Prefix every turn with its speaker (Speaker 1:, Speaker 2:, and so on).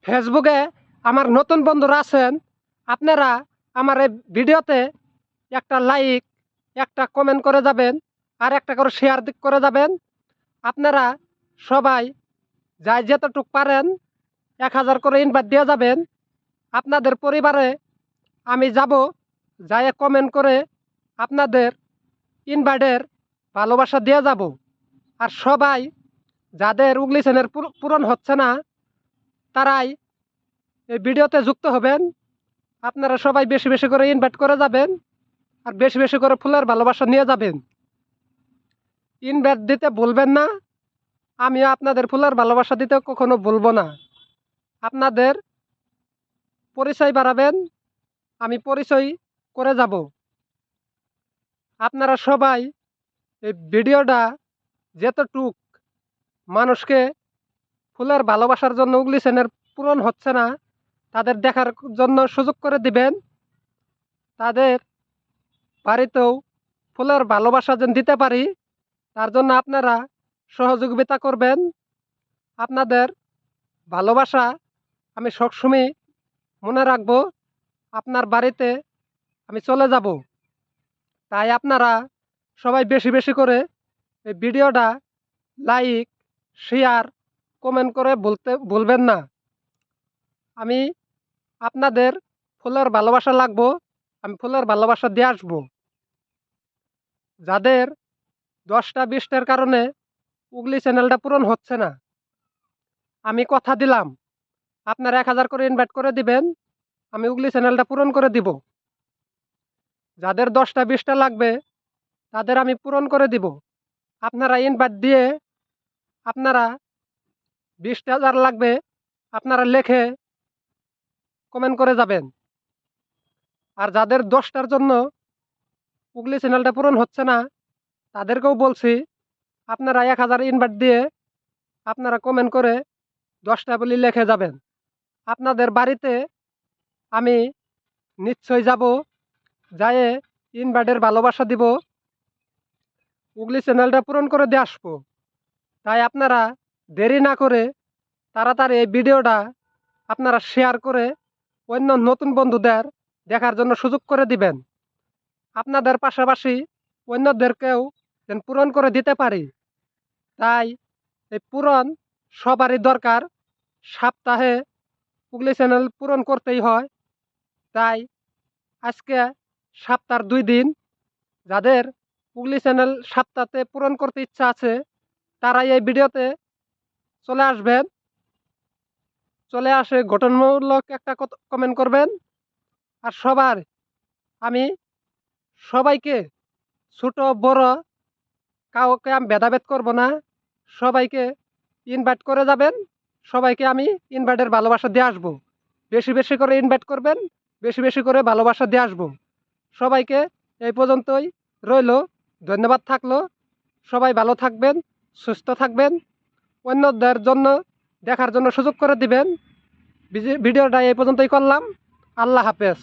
Speaker 1: ফেসবুকে আমার নতুন বন্ধুরা আছেন, আপনারা আমার এই ভিডিওতে একটা লাইক, একটা কমেন্ট করে যাবেন, আর একটা করে শেয়ার করে যাবেন। আপনারা সবাই যাই যতটুক পারেন 1000 করে ইনভাইট দিয়ে যাবেন। আপনাদের পরিবারে আমি যাব, যাই কমেন্ট করে আপনাদের ইনভাইটের ভালোবাসা দিয়ে যাব। আর সবাই যাদের উগলি চ্যানেল পূরণ হচ্ছে না, তারাই এই ভিডিওতে যুক্ত হবেন। আপনারা সবাই বেশি বেশি করে ইনভাইট করে যাবেন, আর বেশি বেশি করে ফুলের ভালোবাসা নিয়ে যাবেন। ইনভাইট দিতে ভুলবেন না, আমি আপনাদের ফুলের ভালোবাসা দিতে কখনো ভুলবো না। আপনাদের পরিচয় বাড়াবেন, আমি পরিচয় করে যাব। আপনারা সবাই এই ভিডিওটা যতটুক মানুষকে ফুলের ভালোবাসার জন্য উগলি চ্যানেল পূরণ হচ্ছে না, তাদের দেখার জন্য সুযোগ করে দিবেন। তাদের বাড়িতেও ফুলের ভালোবাসা যেন দিতে পারি, তার জন্য আপনারা সহযোগিতা করবেন। আপনাদের ভালোবাসা আমি সবসময় মনে রাখব। আপনার বাড়িতে আমি চলে যাব, তাই আপনারা সবাই বেশি বেশি করে এই ভিডিওটা লাইক, শেয়ার, কমেন্ট করে ভুলবেন না। আমি আপনাদের ফুলের ভালোবাসা লাগবো, আমি ফুলের ভালোবাসা দিয়ে আসবো। যাদের 10টা 20টার কারণে উগলি চ্যানেলটা পূরণ হচ্ছে না, আমি কথা দিলাম আপনারা 1000 করে ইনভাইট করে দিবেন, আমি উগলি চ্যানেলটা পূরণ করে দিব। যাদের 10টা 20টা লাগবে তাদের আমি পূরণ করে দিব। আপনারা ইনভাইট দিয়ে আপনারা 20,000 লাগবে, আপনারা লেখে কমেন্ট করে যাবেন। আর যাদের 10টার জন্য উগলি চ্যানেলটা পূরণ হচ্ছে না, তাদেরকেও বলছি আপনারা 1000 ইনভাইট দিয়ে আপনারা কমেন্ট করে 10টা বলে লিখে যাবেন। আপনাদের বাড়িতে আমি নিশ্চয় যাব, যায়ে ইনভাইটের ভালোবাসা দিব, উগলি চ্যানেলটা পূরণ করে দিয়ে আসবো। তাই আপনারা দেরি না করে তাড়াতাড়ি এই ভিডিওটা আপনারা শেয়ার করে অন্য নতুন বন্ধুদের দেখার জন্য সুযোগ করে দিবেন। আপনাদের পাশাপাশি অন্যদেরকেও যেন পূরণ করে দিতে পারি। তাই এই পূরণ সবারই দরকার। সপ্তাহে উগলি চ্যানেল পূরণ করতেই হয়। তাই আজকে সপ্তাহের 2 দিন, যাদের উগলি চ্যানেল সপ্তাহে পূরণ করতে ইচ্ছা আছে, তারাই এই ভিডিওতে চলে আসবেন। চলে আসে গঠনমূলক একটা কমেন্ট করবেন। আর আমি সবাইকে, ছোট বড় কাউকে আমি ভেদাভেদ করব না, সবাইকে ইনভাইট করে যাবেন। সবাইকে আমি ইনভাইটের ভালোবাসা দিয়ে আসবো। বেশি বেশি করে ইনভাইট করবেন, বেশি বেশি করে ভালোবাসা দিয়ে আসবো। সবাইকে এই পর্যন্তই রইল, ধন্যবাদ থাকলো। সবাই ভালো থাকবেন, সুস্থ থাকবেন, অন্যদের জন্য দেখার জন্য সুযোগ করে দিবেন। ভিডিওটা এই পর্যন্তই করলাম। আল্লাহ হাফেজ।